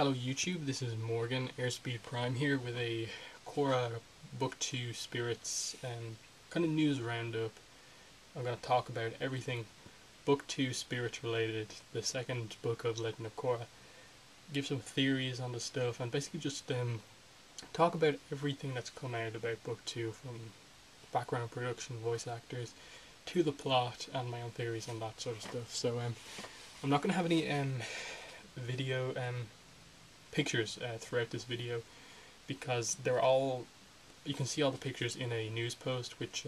Hello YouTube, this is Morgan, Airspeed Prime here with a Korra Book 2 Spirits kind of news roundup. I'm going to talk about everything Book 2 Spirits related, the second book of Legend of Korra. Give some theories on the stuff and basically just talk about everything that's come out about Book 2, from background production, voice actors, to the plot, and my own theories on that sort of stuff. So I'm not going to have any video pictures throughout this video, because you can see all the pictures in a news post, which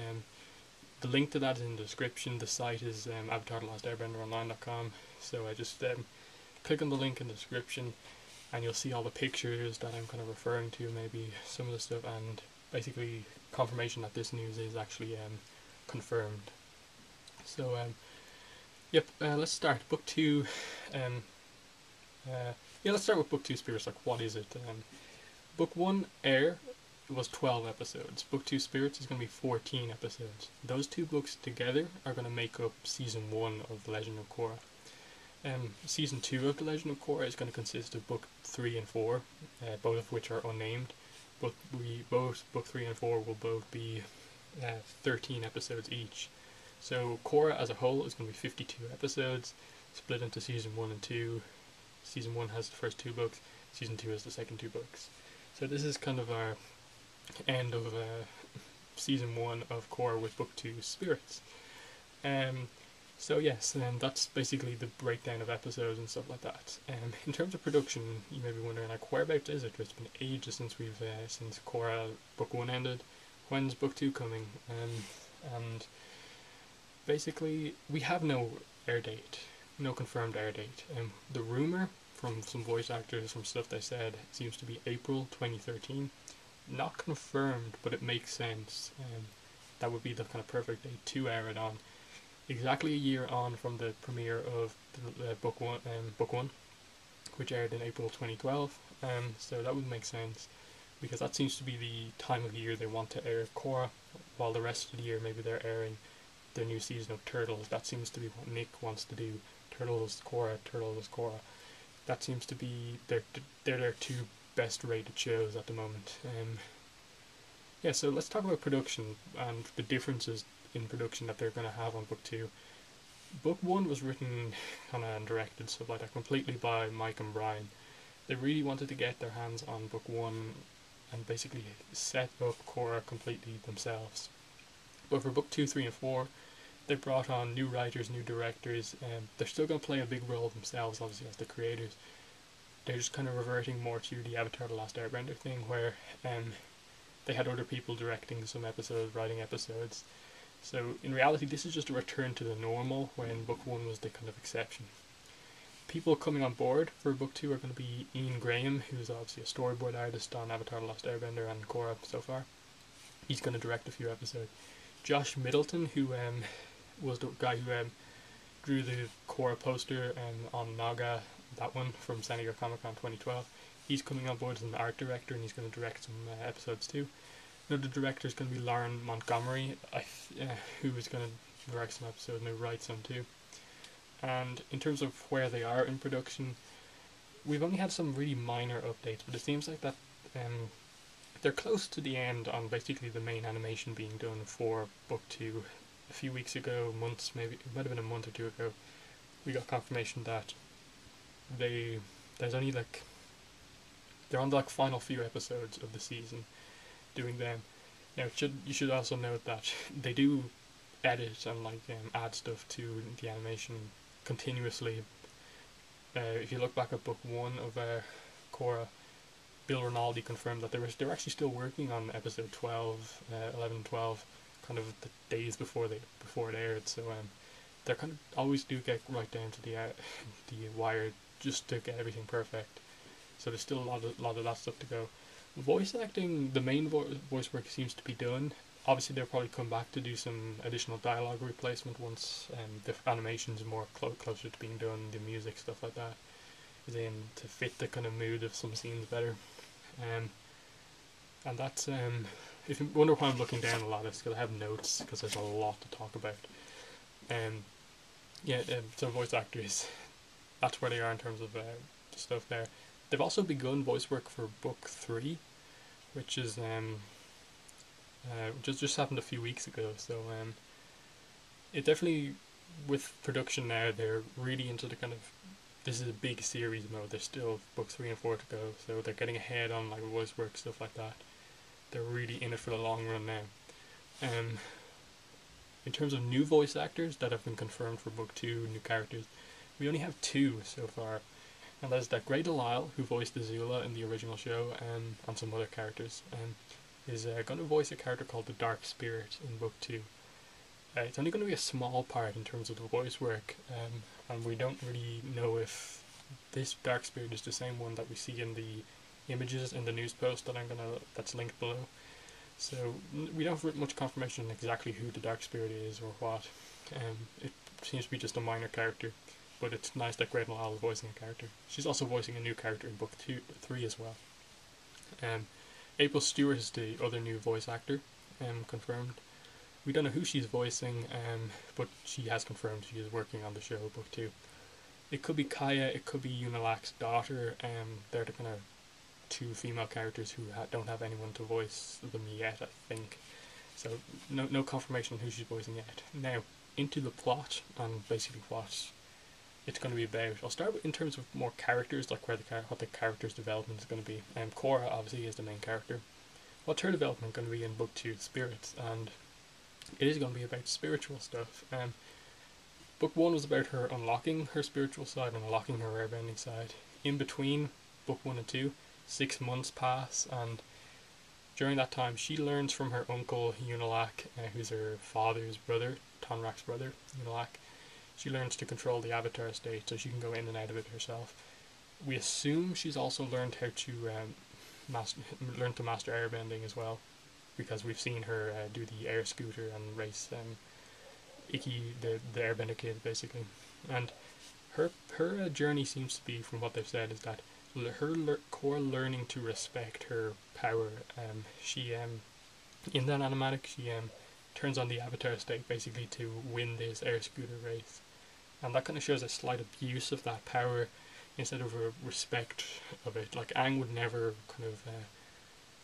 the link to that is in the description. The site is avatar.thelastairbender.online.com, so I just click on the link in the description and you'll see all the pictures that I'm kind of referring to, maybe some of the stuff, and basically confirmation that this news is actually confirmed. So yep, let's start. Book 2, let's start with Book 2 Spirits. Like, what is it? Book 1, Air, was 12 episodes. Book 2 Spirits is going to be 14 episodes. Those two books together are going to make up Season 1 of The Legend of Korra. Season 2 of The Legend of Korra is going to consist of Book 3 and 4, both of which are unnamed. Both Book 3 and 4 will both be 13 episodes each. So Korra as a whole is going to be 52 episodes, split into Season 1 and 2. Season 1 has the first 2 books, Season 2 has the second 2 books. So this is kind of our end of Season 1 of Korra with Book 2 Spirits. So yes, that's basically the breakdown of episodes and stuff like that. In terms of production, you may be wondering, like, whereabouts is it? It's been ages since since Korra Book 1 ended. When's Book 2 coming? And basically, we have no air date. No confirmed air date. The rumor from some voice actors, from stuff they said, seems to be April 2013. Not confirmed, but it makes sense. That would be the kind of perfect date to air it on. Exactly a year on from the premiere of Book 1, which aired in April 2012. So that would make sense, because that seems to be the time of year they want to air Korra, while the rest of the year maybe they're airing their new season of Turtles. That seems to be what Nick wants to do. Turtles, Korra, Turtles, Korra. That seems to be their 2 best rated shows at the moment. Yeah, so let's talk about production and the differences in production that they're going to have on Book 2. Book 1 was written and directed, stuff like that, completely by Mike and Brian. They really wanted to get their hands on Book 1 and basically set up Korra completely themselves. But for Book 2, 3, and 4, they brought on new writers, new directors, and they're still going to play a big role themselves, obviously, as the creators. They're just kind of reverting more to the Avatar The Last Airbender thing, where they had other people directing some episodes, writing episodes. So in reality, this is just a return to the normal, when Book 1 was the kind of exception. People coming on board for Book 2 are going to be Ian Graham, who's obviously a storyboard artist on Avatar The Last Airbender and Korra so far. He's going to direct a few episodes. Josh Middleton, who was the guy who drew the Korra poster on Naga, that one from San Diego Comic-Con 2012. He's coming on board as an art director, and he's going to direct some episodes too. Another director is going to be Lauren Montgomery, who is going to direct some episodes and write some too. And in terms of where they are in production, we've only had some really minor updates, but it seems like that they're close to the end on basically the main animation being done for Book 2. A few weeks ago, months, maybe, it might have been a month or 2 ago, we got confirmation that they're on the final few episodes of the season doing them. Now, you should also note that they do edit and add stuff to the animation continuously. If you look back at Book 1 of Korra, Bill Rinaldi confirmed that they were actually still working on episode 12, 11, 12, kind of the days before it aired. So they kind of always do get right down to the wire, just to get everything perfect. So there's still a lot of that stuff to go. Voice acting, the main voice work seems to be done. Obviously they'll probably come back to do some additional dialogue replacement once the animations are more closer to being done, the music, stuff like that is in, to fit the kind of mood of some scenes better. And that's if you wonder why I'm looking down a lot, it's because I have notes, because there's a lot to talk about. So voice actors, that's where they are in terms of stuff there. They've also begun voice work for book 3, which is just happened a few weeks ago. So it definitely, with production now, they're really into the kind of, this is a big series mode. There's still books 3 and 4 to go, so they're getting ahead on like voice work, stuff like that. They're really in it for the long run now. In terms of new voice actors that have been confirmed for book 2, new characters, we only have 2 so far. And that is that Grey Delisle, who voiced Azula in the original show, and some other characters, is going to voice a character called the Dark Spirit in book 2. It's only going to be a small part in terms of the voice work, and we don't really know if this Dark Spirit is the same one that we see in the images in the news post that's linked below. So we don't have much confirmation on exactly who the Dark Spirit is or what. It seems to be just a minor character, but it's nice that Grey Delisle is voicing a character. She's also voicing a new character in book 3 as well. April Stewart is the other new voice actor, confirmed. We don't know who she's voicing, but she has confirmed she is working on the show, book 2. It could be Kaya, it could be Unalak's daughter. They're the kind of 2 female characters who don't have anyone to voice them yet, I think. So no confirmation on who she's voicing yet. Now, into the plot and basically what it's going to be about. I'll start in terms of more characters, like what the character's development is going to be. Korra obviously is the main character. What's her development going to be in book 2, Spirits, and it is going to be about spiritual stuff. Book 1 was about her unlocking her spiritual side and unlocking her airbending side. In between book 1 and 2, 6 months pass, and during that time she learns from her uncle Unalak, who's her father's brother, Tonrak's brother, Unalak. She learns to control the avatar state, so she can go in and out of it herself. We assume she's also learned how to master airbending as well, because we've seen her do the air scooter and race Ikki, the airbender kid, basically. And her journey seems to be, from what they've said, is that her core learning to respect her power. She in that animatic, she turns on the avatar state basically to win this air scooter race, and that kind of shows a slight abuse of that power instead of a respect of it. Like Aang would never kind of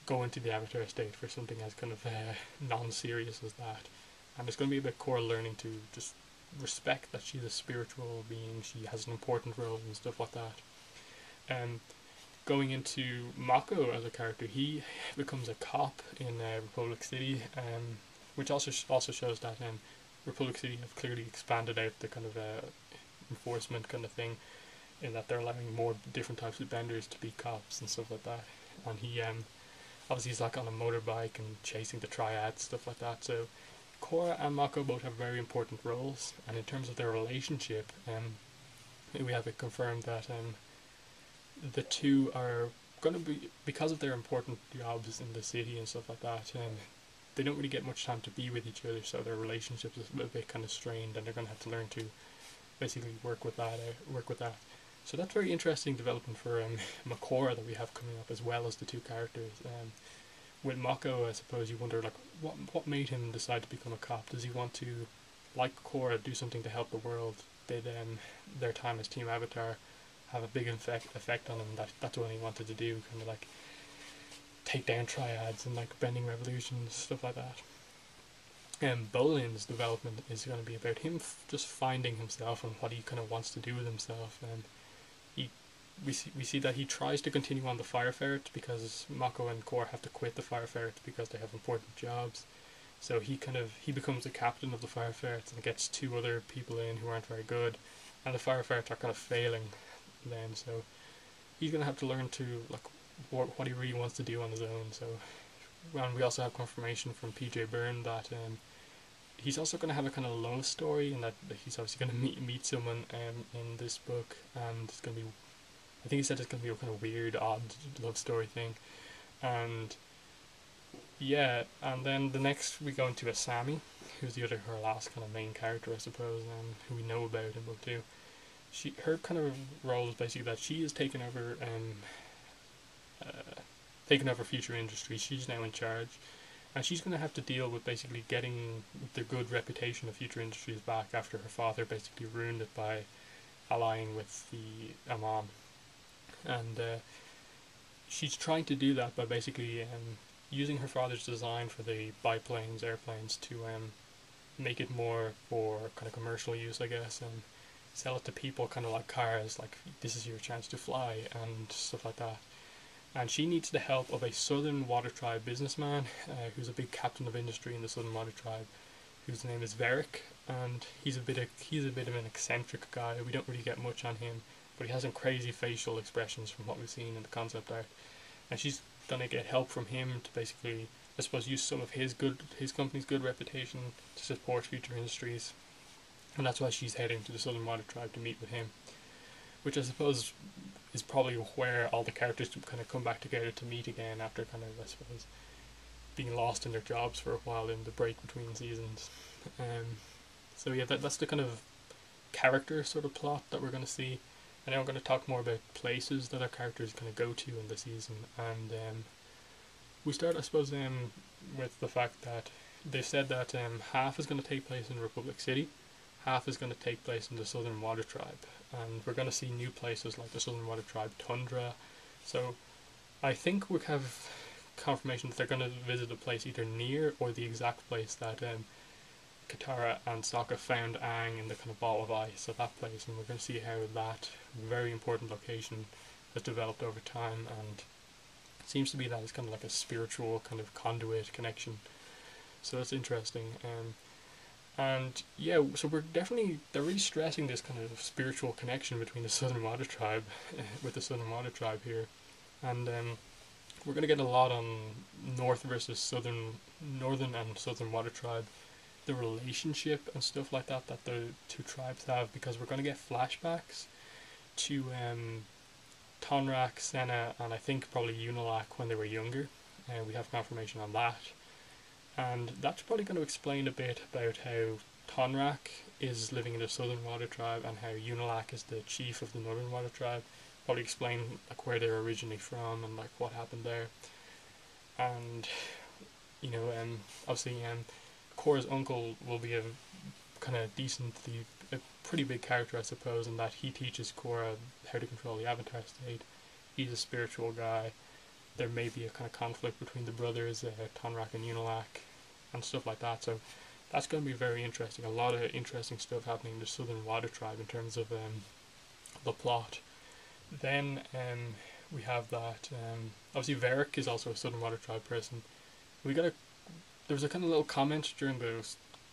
go into the avatar state for something as kind of non-serious as that, and it's going to be about Korra learning to just respect that she's a spiritual being, she has an important role and stuff like that. Going into Mako as a character, he becomes a cop in Republic City, which also shows that Republic City have clearly expanded out the kind of enforcement kind of thing, in that they're allowing more different types of benders to be cops and stuff like that. And he obviously he's like on a motorbike and chasing the triads, stuff like that. So Korra and Mako both have very important roles, and in terms of their relationship, we have it confirmed that the 2 are going to be, because of their important jobs in the city and stuff like that, they don't really get much time to be with each other, so their relationship is a bit kind of strained, and they're going to have to learn to basically work with that. So that's very interesting development for Makora that we have coming up, as well as the 2 characters. With Mako, I suppose you wonder, like, what made him decide to become a cop? Does he want to, like Korra, do something to help the world? Did their time as Team Avatar have a big effect on him? That's what he wanted to do, kind of like take down triads and like bending revolutions, stuff like that. Bolin's development is going to be about him just finding himself and what he kind of wants to do with himself. We see that he tries to continue on the Fire Ferrets because Mako and Korra have to quit the Fire Ferrets because they have important jobs. So he becomes the captain of the Fire Ferrets and gets 2 other people in who aren't very good, and the Fire Ferrets are kind of failing then. So he's going to have to learn to like what he really wants to do on his own. So, and we also have confirmation from PJ Byrne that he's also going to have a kind of love story, and that he's obviously going to meet someone in this book, and it's going to be, I think he said it's going to be a kind of weird, odd love story thing. And yeah, and then the next we go into Asami, who's her last kind of main character, I suppose, who we know about in book 2. Her kind of role is basically that she has taken over Future Industries. She's now in charge, and she's going to have to deal with basically getting the good reputation of Future Industries back after her father basically ruined it by allying with the Amon. and she's trying to do that by basically using her father's design for the biplanes, airplanes, to make it more for kind of commercial use, I guess, and sell it to people kind of like cars, like this is your chance to fly and stuff like that. And she needs the help of a Southern Water Tribe businessman who's a big captain of industry in the Southern Water Tribe, whose name is Varric, and he's a bit of an eccentric guy. We don't really get much on him, but he has some crazy facial expressions from what we've seen in the concept art. And she's gonna get help from him to basically, I suppose, use some of his company's good reputation to support future industries. And that's why she's heading to the Southern Water Tribe to meet with him, which I suppose is probably where all the characters kind of come back together to meet again after kind of, I suppose, being lost in their jobs for a while in the break between seasons. So yeah, that's the kind of character sort of plot that we're going to see. And now I'm going to talk more about places that our characters kind of go to in the season. And we start, I suppose, with the fact that they said that half is going to take place in Republic City, half is going to take place in the Southern Water Tribe, and we're going to see new places like the Southern Water Tribe Tundra. So I think we have confirmation that they're going to visit a place either near or the exact place that Katara and Sokka found Aang in the kind of ball of ice at that place, and we're going to see how that very important location has developed over time, and it seems to be that it's kind of like a spiritual kind of conduit connection. So that's interesting. And yeah, so they're really stressing this kind of spiritual connection between the Southern Water Tribe with the Southern Water Tribe here, and we're going to get a lot on Northern and Southern Water Tribe, the relationship and stuff like that the two tribes have, because we're going to get flashbacks to Tonrak, Senna, and I think probably Unalak when they were younger. We have confirmation on that. And that's probably going to explain a bit about how Tonrak is living in the Southern Water Tribe and how Unalak is the chief of the Northern Water Tribe. Probably explain like where they're originally from and like what happened there. And you know, obviously, Korra's uncle will be a kind of a pretty big character, I suppose, in that he teaches Korra how to control the Avatar state. He's a spiritual guy. There may be a kind of conflict between the brothers, Tonrak and Unalak, and stuff like that. So that's going to be very interesting. A lot of interesting stuff happening in the Southern Water Tribe in terms of the plot. Then we have that. Obviously, Varric is also a Southern Water Tribe person. There was a kind of little comment during the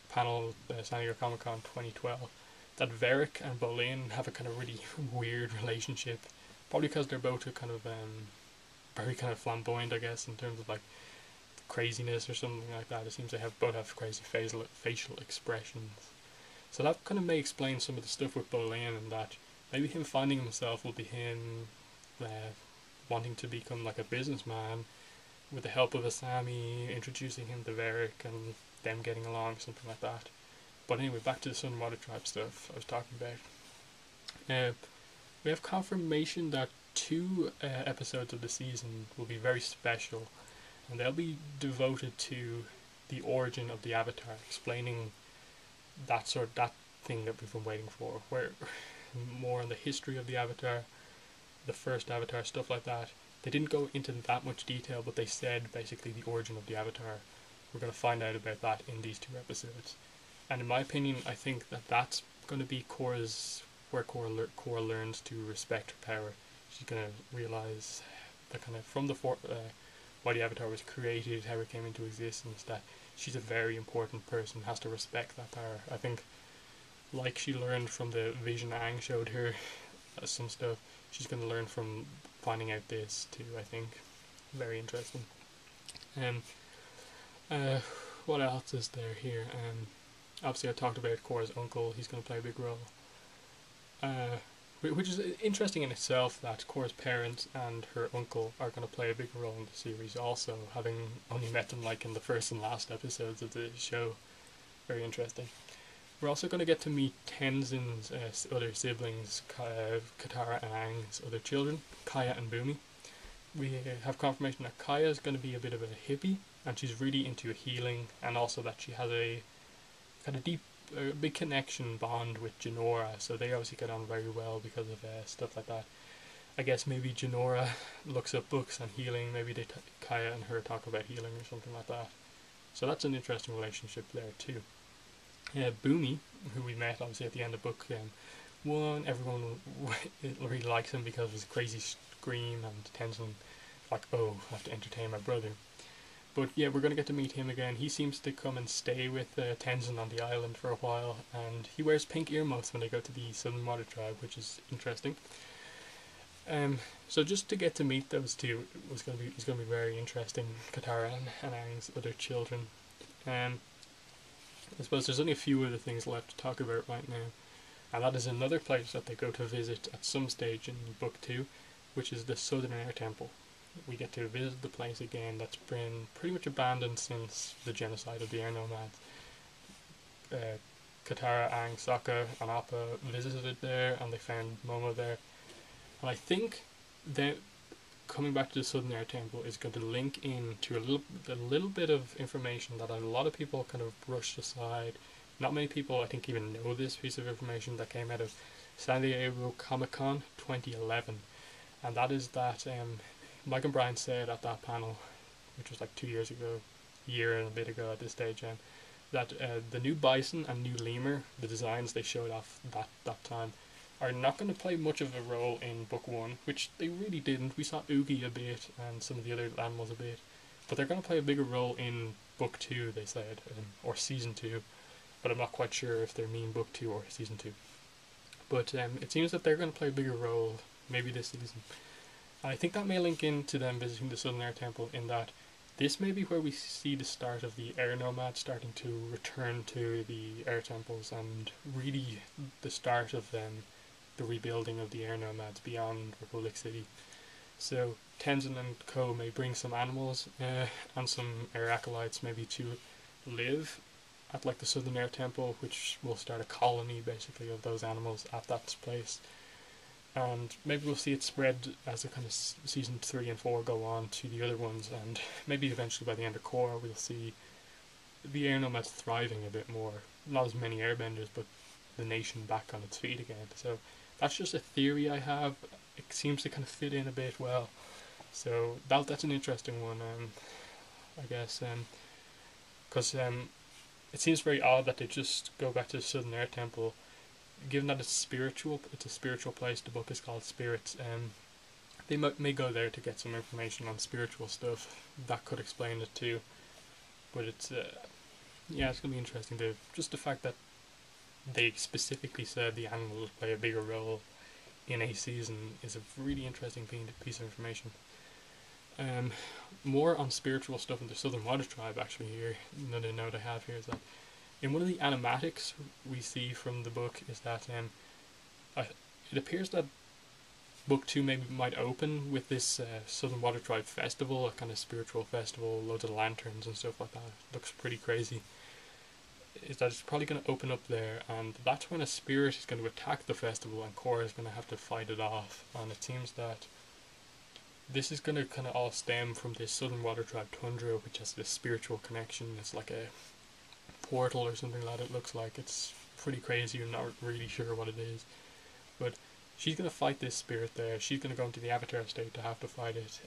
panel San Diego Comic Con 2012 that Varric and Bolin have a kind of really weird relationship. Probably because they're both a kind of very kind of flamboyant, I guess, in terms of like craziness or something like that. It seems they both have crazy facial expressions. So that kind of may explain some of the stuff with Bolin, and that maybe him finding himself will be him wanting to become like a businessman with the help of Asami, introducing him to Varric and them getting along, something like that. But anyway, back to the Southern Water Tribe stuff I was talking about. We have confirmation that 2 episodes of the season will be very special, and they'll be devoted to the origin of the Avatar, explaining that thing that we've been waiting for, where more on the history of the Avatar, the first Avatar, stuff like that. They didn't go into that much detail, but they said basically the origin of the Avatar. We're going to find out about that in these 2 episodes, and in my opinion, I think that that's going to be where Korra learns to respect her power. She's going to realize that kind of from why the Avatar was created, how it came into existence, that she's a very important person, has to respect that power. I think, like she learned from the vision Aang showed her, some stuff, she's going to learn from finding out this too, I think. Very interesting. What else is there here? Obviously I talked about Korra's uncle, he's going to play a big role. Which is interesting in itself, that Korra's parents and her uncle are going to play a big role in the series also, having only met them like in the first and last episodes of the show. Very interesting. We're also going to get to meet Tenzin's other siblings, Katara and Aang's other children, Kaya and Bumi. We have confirmation that Kaya is going to be a bit of a hippie, and she's really into healing, and also that she has a kind of big connection bond with Jinora, so they obviously get on very well because of stuff like that. I guess maybe Janora looks up books on healing. Maybe Kaya and her talk about healing or something like that. So that's an interesting relationship there too. Boomy, who we met obviously at the end of book one, everyone really likes him because of his crazy scream, and Tenzin like, oh, I have to entertain my brother. But yeah, we're going to get to meet him again. He seems to come and stay with Tenzin on the island for a while, and he wears pink earmuffs when they go to the Southern Water Tribe, which is interesting. So just to get to meet those two is going to be very interesting. Katara and Aang's other children. I suppose there's only a few other things left to talk about right now, and that is another place that they go to visit at some stage in book 2, which is the Southern Air Temple. We get to visit the place again that's been pretty much abandoned since the genocide of the Air Nomads. Katara, Aang, Sokka, and Appa visited there, and they found Momo there. And I think that coming back to the Southern Air Temple is going to link in to a little bit of information that a lot of people kind of brushed aside. Not many people, I think, even know this piece of information that came out of San Diego Comic-Con 2011. And that is that Mike and Brian said at that panel, which was like 2 years ago, a year and a bit ago at this stage, that the new bison and new lemur, the designs they showed off that time, are not going to play much of a role in book 1, which they really didn't. We saw Oogie a bit and some of the other animals a bit, but they're going to play a bigger role in book 2, they said, or season 2, but I'm not quite sure if they mean book 2 or season 2. But it seems that they're going to play a bigger role maybe this season. And I think that may link into them visiting the Southern Air Temple, in that this may be where we see the start of the air nomads starting to return to the air temples, and really the start of the rebuilding of the air nomads beyond Republic City. So Tenzin and Co may bring some animals and some air acolytes maybe to live at like the Southern Air Temple, which will start a colony basically of those animals at that place. And maybe we'll see it spread as the kind of season 3 and 4 go on to the other ones, and maybe eventually by the end of Korra we'll see the air nomads thriving a bit more. Not as many airbenders, but the nation back on its feet again. So that's just a theory I have. It seems to kind of fit in a bit well. So that's an interesting one, I guess, because it seems very odd that they just go back to the Southern Air Temple, given that it's a spiritual place. The book is called Spirits. They may go there to get some information on spiritual stuff. That could explain it too. But it's it's gonna be interesting. Just the fact that they specifically said the animal will play a bigger role in a season is a really interesting piece of information. More on spiritual stuff in the Southern Water Tribe actually here. Another note I have here is that in one of the animatics we see from the book is that it appears that book 2 might open with this Southern Water Tribe festival, a kind of spiritual festival, loads of lanterns and stuff like that. It looks pretty crazy. Is that it's probably going to open up there, and that's when a spirit is going to attack the festival and Korra is going to have to fight it off. And it seems that this is going to kind of all stem from this Southern Water Tribe tundra, which has this spiritual connection. It's like a portal or something like that. It looks like it's pretty crazy. You're not really sure what it is, but she's going to fight this spirit there. She's going to go into the Avatar state to have to fight it.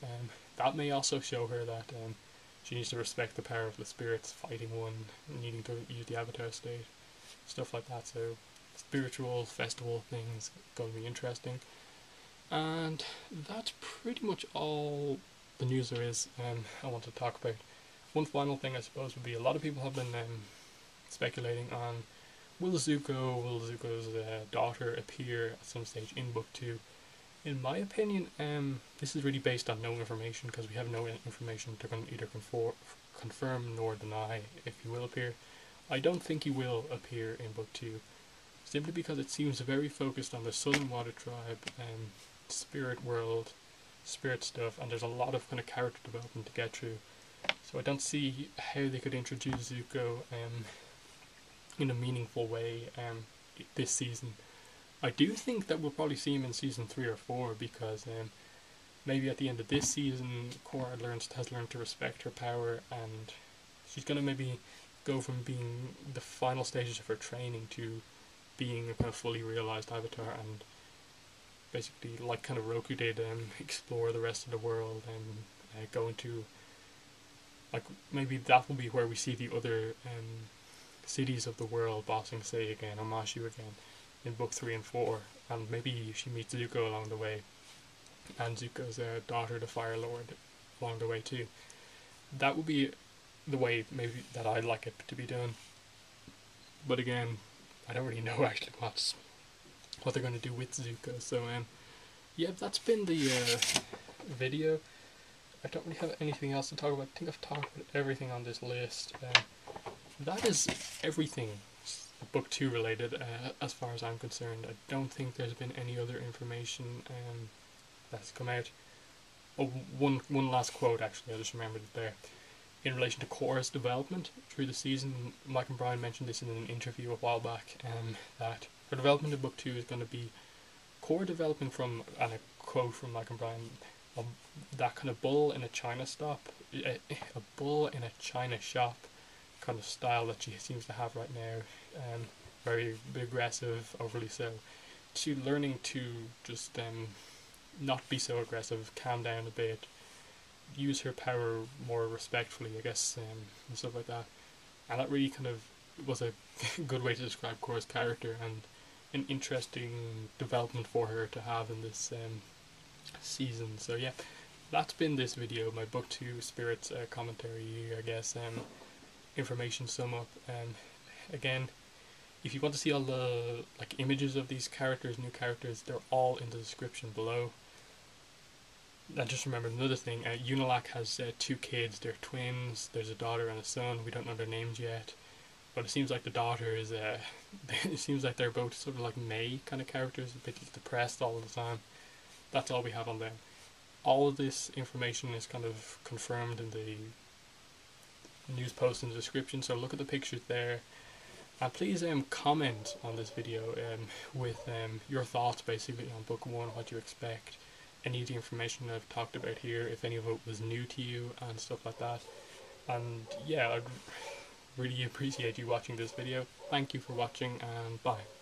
That may also show her that she needs to respect the power of the spirits fighting one, needing to use the Avatar state, stuff like that. So spiritual festival things going to be interesting. And that's pretty much all the news there is I want to talk about. One final thing I suppose would be, a lot of people have been speculating on will Zuko's daughter appear at some stage in book 2. In my opinion, this is really based on no information, because we have no information to either confirm nor deny if he will appear. I don't think he will appear in book 2, simply because it seems very focused on the Southern Water Tribe, spirit world, spirit stuff, and there's a lot of kind of character development to get through. So I don't see how they could introduce Zuko in a meaningful way this season. I do think that we'll probably see him in season 3 or 4, because maybe at the end of this season Korra has learned to respect her power, and she's going to maybe go from being the final stages of her training to being a kind of fully realized Avatar, and basically, like kind of Roku did, explore the rest of the world and go into, like, maybe that will be where we see the other cities of the world, Bossing Say again, Omashu again, in book 3 and 4, and maybe she meets Zuko along the way, and Zuko's daughter, the Fire Lord, along the way too. That would be the way maybe that I'd like it to be done. But again, I don't really know actually what they're going to do with Zuko. So yeah, that's been the video. I don't really have anything else to talk about. I think I've talked about everything on this list. That is everything book 2 related, as far as I'm concerned. I don't think there's been any other information that's come out. Oh, one last quote actually, I just remembered it there. In relation to Korra's development through the season, Mike and Brian mentioned this in an interview a while back, that her development in book 2 is going to be Korra developing from, and a quote from Mike and Brian, that kind of bull in a china shop kind of style that she seems to have right now, very aggressive, overly so, to learning to just not be so aggressive, calm down a bit, use her power more respectfully, I guess, and stuff like that. And that really kind of was a good way to describe Korra's character, and an interesting development for her to have in this season. So yeah, that's been this video, my book 2 Spirits commentary, I guess, information sum up. Again, if you want to see all the images of these characters, new characters, they're all in the description below. And just remember another thing, Unilac has 2 kids, they're twins, there's a daughter and a son, we don't know their names yet, but it seems like the daughter is, it seems like they're both sort of like May kind of characters, a bit depressed all the time. That's all we have on them. All of this information is kind of confirmed in the news post in the description, so look at the pictures there. And please comment on this video with your thoughts basically on book 1, what you expect, any of the information I've talked about here, if any of it was new to you and stuff like that. And yeah, I'd really appreciate you watching this video. Thank you for watching, and bye.